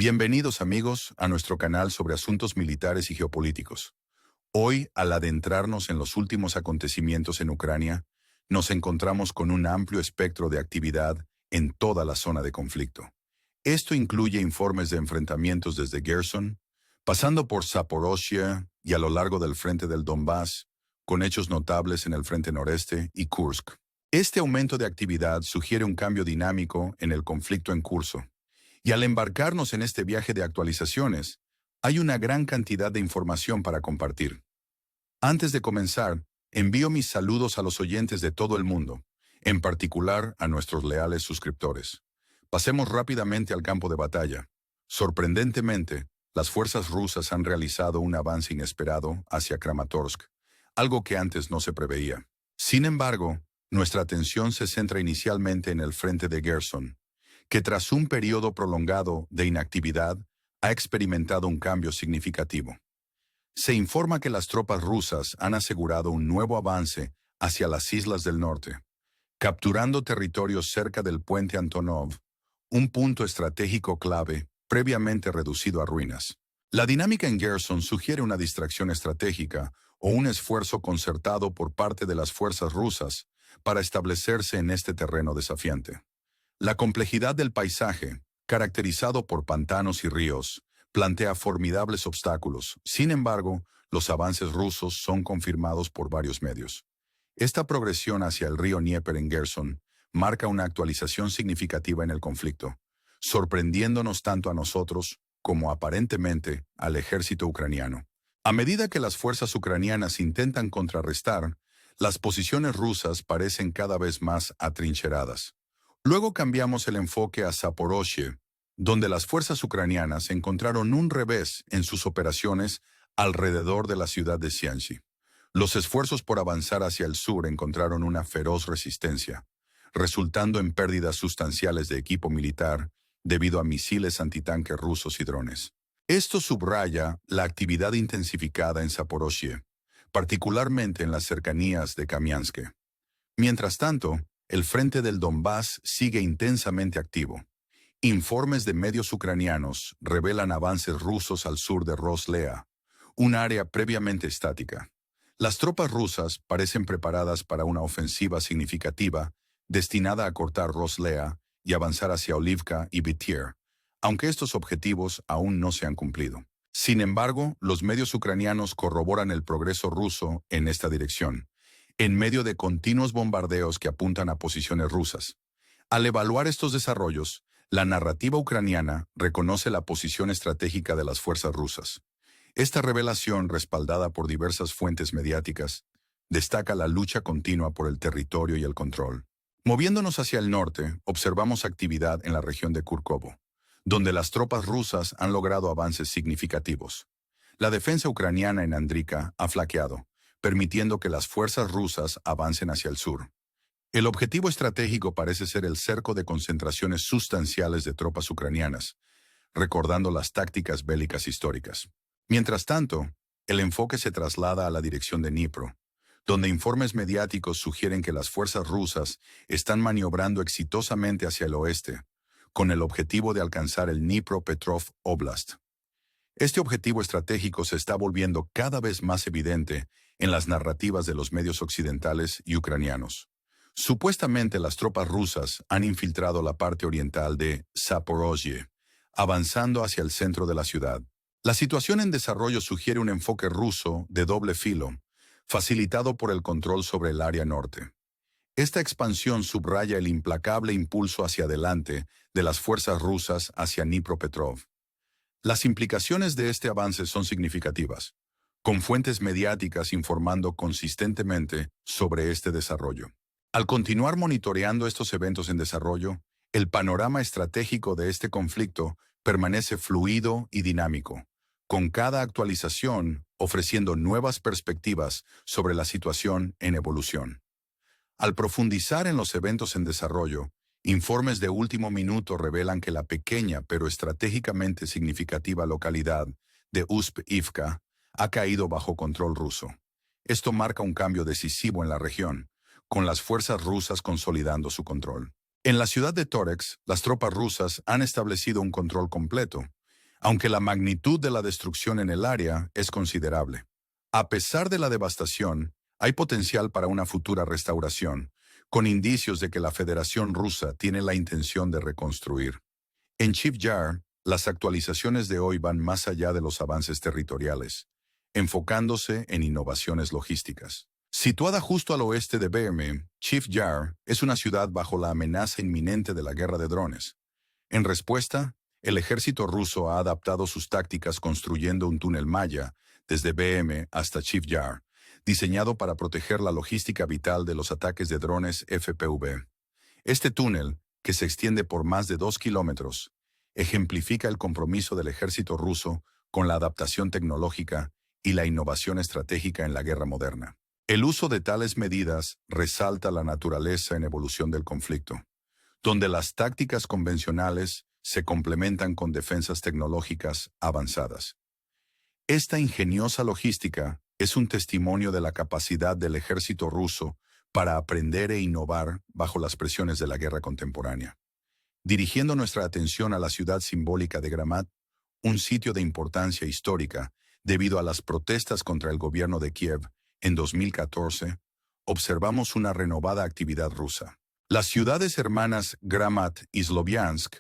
Bienvenidos amigos a nuestro canal sobre asuntos militares y geopolíticos. Hoy, al adentrarnos en los últimos acontecimientos en Ucrania, nos encontramos con un amplio espectro de actividad en toda la zona de conflicto. Esto incluye informes de enfrentamientos desde Gerson, pasando por Zaporozhye y a lo largo del frente del Donbass, con hechos notables en el frente noreste y Kursk. Este aumento de actividad sugiere un cambio dinámico en el conflicto en curso. Y al embarcarnos en este viaje de actualizaciones, hay una gran cantidad de información para compartir. Antes de comenzar, envío mis saludos a los oyentes de todo el mundo, en particular a nuestros leales suscriptores. Pasemos rápidamente al campo de batalla. Sorprendentemente, las fuerzas rusas han realizado un avance inesperado hacia Kramatorsk, algo que antes no se preveía. Sin embargo, nuestra atención se centra inicialmente en el frente de Gerson, que tras un periodo prolongado de inactividad ha experimentado un cambio significativo. Se informa que las tropas rusas han asegurado un nuevo avance hacia las islas del norte, capturando territorios cerca del puente Antonov, un punto estratégico clave previamente reducido a ruinas. La dinámica en Gerson sugiere una distracción estratégica o un esfuerzo concertado por parte de las fuerzas rusas para establecerse en este terreno desafiante. La complejidad del paisaje, caracterizado por pantanos y ríos, plantea formidables obstáculos. Sin embargo, los avances rusos son confirmados por varios medios. Esta progresión hacia el río Dnieper en Gerson marca una actualización significativa en el conflicto, sorprendiéndonos tanto a nosotros como aparentemente al ejército ucraniano. A medida que las fuerzas ucranianas intentan contrarrestar, las posiciones rusas parecen cada vez más atrincheradas. Luego cambiamos el enfoque a Zaporozhye, donde las fuerzas ucranianas encontraron un revés en sus operaciones alrededor de la ciudad de Sianchi. Los esfuerzos por avanzar hacia el sur encontraron una feroz resistencia, resultando en pérdidas sustanciales de equipo militar debido a misiles antitanque rusos y drones. Esto subraya la actividad intensificada en Zaporozhye, particularmente en las cercanías de Kamiansk. Mientras tanto, el frente del Donbass sigue intensamente activo. Informes de medios ucranianos revelan avances rusos al sur de Roslea, un área previamente estática. Las tropas rusas parecen preparadas para una ofensiva significativa destinada a cortar Roslea y avanzar hacia Olivka y Bitier, aunque estos objetivos aún no se han cumplido. Sin embargo, los medios ucranianos corroboran el progreso ruso en esta dirección, en medio de continuos bombardeos que apuntan a posiciones rusas. Al evaluar estos desarrollos, la narrativa ucraniana reconoce la posición estratégica de las fuerzas rusas. Esta revelación, respaldada por diversas fuentes mediáticas, destaca la lucha continua por el territorio y el control. Moviéndonos hacia el norte, observamos actividad en la región de Kurkovo, donde las tropas rusas han logrado avances significativos. La defensa ucraniana en Andrika ha flaqueado, permitiendo que las fuerzas rusas avancen hacia el sur. El objetivo estratégico parece ser el cerco de concentraciones sustanciales de tropas ucranianas, recordando las tácticas bélicas históricas. Mientras tanto, el enfoque se traslada a la dirección de Dnipro, donde informes mediáticos sugieren que las fuerzas rusas están maniobrando exitosamente hacia el oeste, con el objetivo de alcanzar el Dnipro-Petrov Oblast. Este objetivo estratégico se está volviendo cada vez más evidente en las narrativas de los medios occidentales y ucranianos. Supuestamente las tropas rusas han infiltrado la parte oriental de Zaporozhye, avanzando hacia el centro de la ciudad. La situación en desarrollo sugiere un enfoque ruso de doble filo, facilitado por el control sobre el área norte. Esta expansión subraya el implacable impulso hacia adelante de las fuerzas rusas hacia Dnipropetrovsk. Las implicaciones de este avance son significativas, con fuentes mediáticas informando consistentemente sobre este desarrollo. Al continuar monitoreando estos eventos en desarrollo, el panorama estratégico de este conflicto permanece fluido y dinámico, con cada actualización ofreciendo nuevas perspectivas sobre la situación en evolución. Al profundizar en los eventos en desarrollo, informes de último minuto revelan que la pequeña pero estratégicamente significativa localidad de Usp-Ivka ha caído bajo control ruso. Esto marca un cambio decisivo en la región, con las fuerzas rusas consolidando su control. En la ciudad de Torex, las tropas rusas han establecido un control completo, aunque la magnitud de la destrucción en el área es considerable. A pesar de la devastación, hay potencial para una futura restauración, con indicios de que la Federación Rusa tiene la intención de reconstruir. En Chip Yar, las actualizaciones de hoy van más allá de los avances territoriales, enfocándose en innovaciones logísticas. Situada justo al oeste de BM, Chip Yar es una ciudad bajo la amenaza inminente de la guerra de drones. En respuesta, el ejército ruso ha adaptado sus tácticas construyendo un túnel maya desde BM hasta Chip Yar, diseñado para proteger la logística vital de los ataques de drones FPV. Este túnel, que se extiende por más de 2 kilómetros, ejemplifica el compromiso del ejército ruso con la adaptación tecnológica y la innovación estratégica en la guerra moderna. El uso de tales medidas resalta la naturaleza en evolución del conflicto, donde las tácticas convencionales se complementan con defensas tecnológicas avanzadas. Esta ingeniosa logística es un testimonio de la capacidad del ejército ruso para aprender e innovar bajo las presiones de la guerra contemporánea. Dirigiendo nuestra atención a la ciudad simbólica de Gramat, un sitio de importancia histórica debido a las protestas contra el gobierno de Kiev en 2014, observamos una renovada actividad rusa. Las ciudades hermanas Gramat y Sloviansk,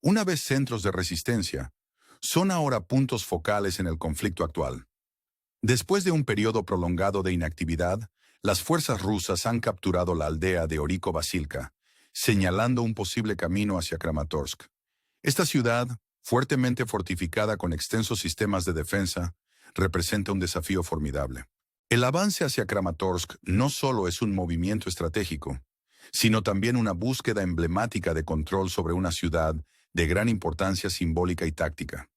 una vez centros de resistencia, son ahora puntos focales en el conflicto actual. Después de un periodo prolongado de inactividad, las fuerzas rusas han capturado la aldea de Oriko-Basilka, señalando un posible camino hacia Kramatorsk. Esta ciudad, fuertemente fortificada con extensos sistemas de defensa, representa un desafío formidable. El avance hacia Kramatorsk no solo es un movimiento estratégico, sino también una búsqueda emblemática de control sobre una ciudad de gran importancia simbólica y táctica.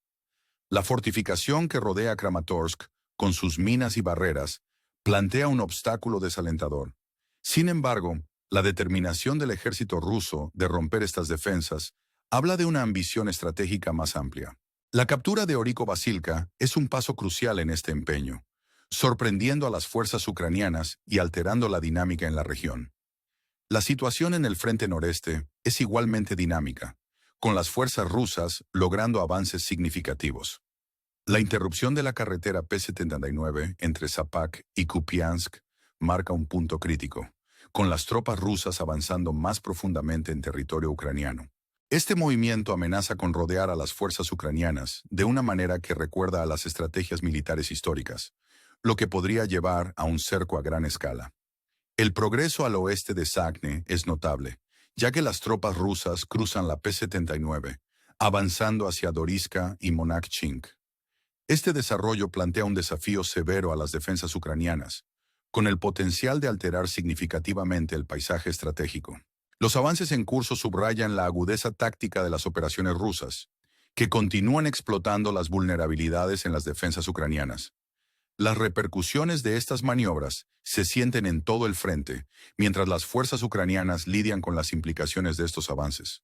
La fortificación que rodea Kramatorsk, con sus minas y barreras, plantea un obstáculo desalentador. Sin embargo, la determinación del ejército ruso de romper estas defensas habla de una ambición estratégica más amplia. La captura de Oriko-Basilka es un paso crucial en este empeño, sorprendiendo a las fuerzas ucranianas y alterando la dinámica en la región. La situación en el frente noreste es igualmente dinámica, con las fuerzas rusas logrando avances significativos. La interrupción de la carretera P-79 entre Zapak y Kupiansk marca un punto crítico, con las tropas rusas avanzando más profundamente en territorio ucraniano. Este movimiento amenaza con rodear a las fuerzas ucranianas de una manera que recuerda a las estrategias militares históricas, lo que podría llevar a un cerco a gran escala. El progreso al oeste de Sakhne es notable, ya que las tropas rusas cruzan la P-79, avanzando hacia Doriska y Monachink. Este desarrollo plantea un desafío severo a las defensas ucranianas, con el potencial de alterar significativamente el paisaje estratégico. Los avances en curso subrayan la agudeza táctica de las operaciones rusas, que continúan explotando las vulnerabilidades en las defensas ucranianas. Las repercusiones de estas maniobras se sienten en todo el frente, mientras las fuerzas ucranianas lidian con las implicaciones de estos avances.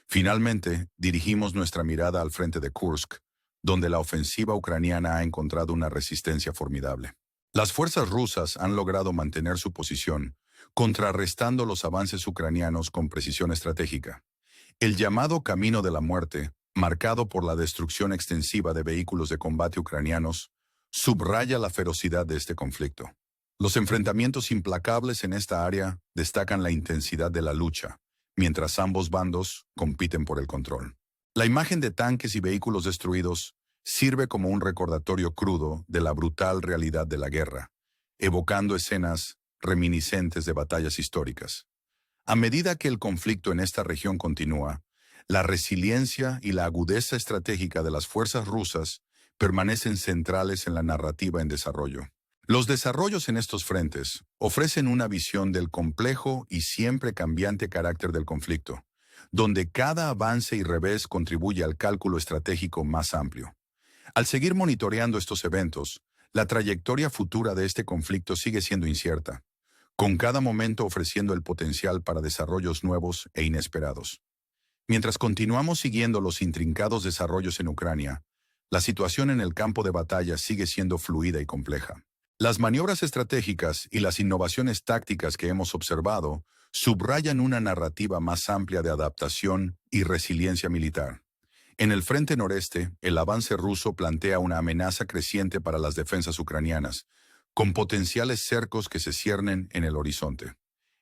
Finalmente, dirigimos nuestra mirada al frente de Kursk, donde la ofensiva ucraniana ha encontrado una resistencia formidable. Las fuerzas rusas han logrado mantener su posición, contrarrestando los avances ucranianos con precisión estratégica. El llamado Camino de la Muerte, marcado por la destrucción extensiva de vehículos de combate ucranianos, subraya la ferocidad de este conflicto. Los enfrentamientos implacables en esta área destacan la intensidad de la lucha, mientras ambos bandos compiten por el control. La imagen de tanques y vehículos destruidos sirve como un recordatorio crudo de la brutal realidad de la guerra, evocando escenas reminiscentes de batallas históricas. A medida que el conflicto en esta región continúa, la resiliencia y la agudeza estratégica de las fuerzas rusas permanecen centrales en la narrativa en desarrollo. Los desarrollos en estos frentes ofrecen una visión del complejo y siempre cambiante carácter del conflicto, donde cada avance y revés contribuye al cálculo estratégico más amplio. Al seguir monitoreando estos eventos, la trayectoria futura de este conflicto sigue siendo incierta, con cada momento ofreciendo el potencial para desarrollos nuevos e inesperados. Mientras continuamos siguiendo los intrincados desarrollos en Ucrania, la situación en el campo de batalla sigue siendo fluida y compleja. Las maniobras estratégicas y las innovaciones tácticas que hemos observado subrayan una narrativa más amplia de adaptación y resiliencia militar. En el frente noreste, el avance ruso plantea una amenaza creciente para las defensas ucranianas, con potenciales cercos que se ciernen en el horizonte.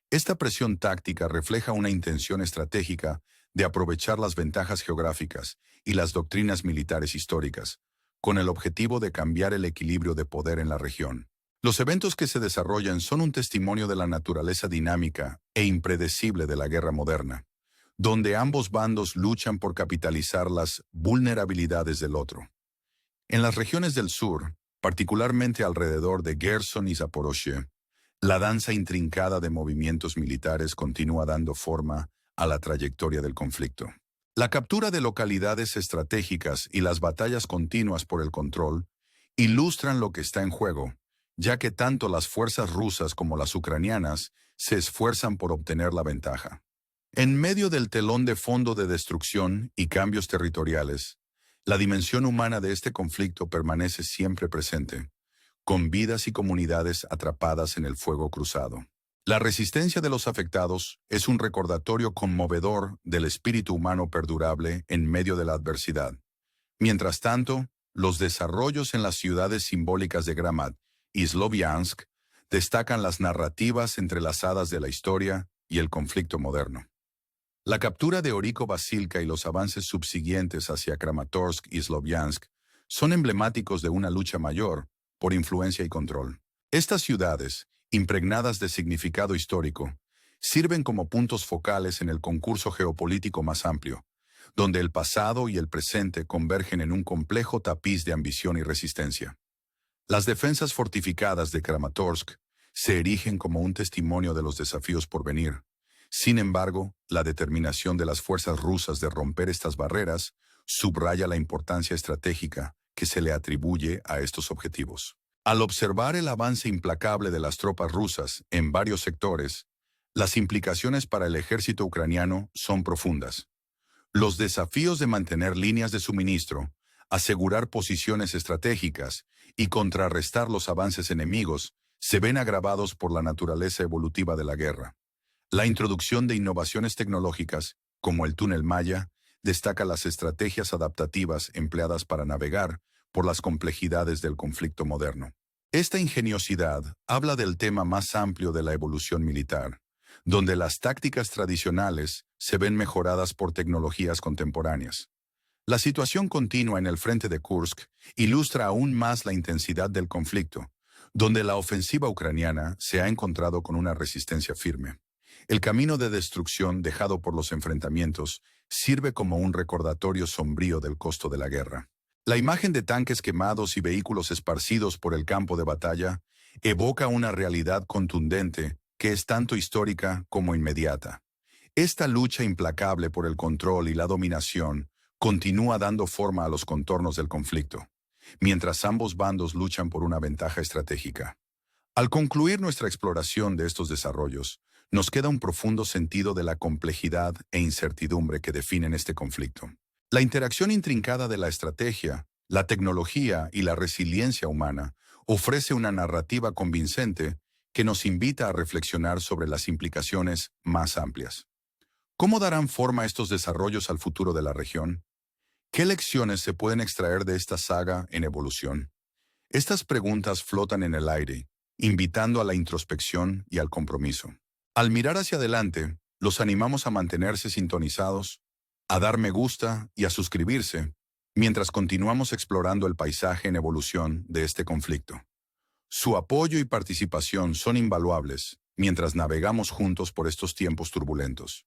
Esta presión táctica refleja una intención estratégica de aprovechar las ventajas geográficas y las doctrinas militares históricas, con el objetivo de cambiar el equilibrio de poder en la región. Los eventos que se desarrollan son un testimonio de la naturaleza dinámica e impredecible de la guerra moderna, donde ambos bandos luchan por capitalizar las vulnerabilidades del otro. En las regiones del sur, particularmente alrededor de Gerson y Zaporozhye, la danza intrincada de movimientos militares continúa dando forma a la trayectoria del conflicto. La captura de localidades estratégicas y las batallas continuas por el control ilustran lo que está en juego, ya que tanto las fuerzas rusas como las ucranianas se esfuerzan por obtener la ventaja. En medio del telón de fondo de destrucción y cambios territoriales, la dimensión humana de este conflicto permanece siempre presente, con vidas y comunidades atrapadas en el fuego cruzado. La resistencia de los afectados es un recordatorio conmovedor del espíritu humano perdurable en medio de la adversidad. Mientras tanto, los desarrollos en las ciudades simbólicas de Gramat y Sloviansk destacan las narrativas entrelazadas de la historia y el conflicto moderno. La captura de Oriko-Basilka y los avances subsiguientes hacia Kramatorsk y Sloviansk son emblemáticos de una lucha mayor por influencia y control. Estas ciudades, impregnadas de significado histórico, sirven como puntos focales en el concurso geopolítico más amplio, donde el pasado y el presente convergen en un complejo tapiz de ambición y resistencia. Las defensas fortificadas de Kramatorsk se erigen como un testimonio de los desafíos por venir. Sin embargo, la determinación de las fuerzas rusas de romper estas barreras subraya la importancia estratégica que se le atribuye a estos objetivos. Al observar el avance implacable de las tropas rusas en varios sectores, las implicaciones para el ejército ucraniano son profundas. Los desafíos de mantener líneas de suministro, asegurar posiciones estratégicas y contrarrestar los avances enemigos se ven agravados por la naturaleza evolutiva de la guerra. La introducción de innovaciones tecnológicas, como el túnel Maya, destaca las estrategias adaptativas empleadas para navegar por las complejidades del conflicto moderno. Esta ingeniosidad habla del tema más amplio de la evolución militar, donde las tácticas tradicionales se ven mejoradas por tecnologías contemporáneas. La situación continua en el frente de Kursk ilustra aún más la intensidad del conflicto, donde la ofensiva ucraniana se ha encontrado con una resistencia firme. El camino de destrucción dejado por los enfrentamientos sirve como un recordatorio sombrío del costo de la guerra. La imagen de tanques quemados y vehículos esparcidos por el campo de batalla evoca una realidad contundente que es tanto histórica como inmediata. Esta lucha implacable por el control y la dominación continúa dando forma a los contornos del conflicto, mientras ambos bandos luchan por una ventaja estratégica. Al concluir nuestra exploración de estos desarrollos, nos queda un profundo sentido de la complejidad e incertidumbre que definen este conflicto. La interacción intrincada de la estrategia, la tecnología y la resiliencia humana ofrece una narrativa convincente que nos invita a reflexionar sobre las implicaciones más amplias. ¿Cómo darán forma estos desarrollos al futuro de la región? ¿Qué lecciones se pueden extraer de esta saga en evolución? Estas preguntas flotan en el aire, invitando a la introspección y al compromiso. Al mirar hacia adelante, los animamos a mantenerse sintonizados, a dar me gusta y a suscribirse, mientras continuamos explorando el paisaje en evolución de este conflicto. Su apoyo y participación son invaluables mientras navegamos juntos por estos tiempos turbulentos.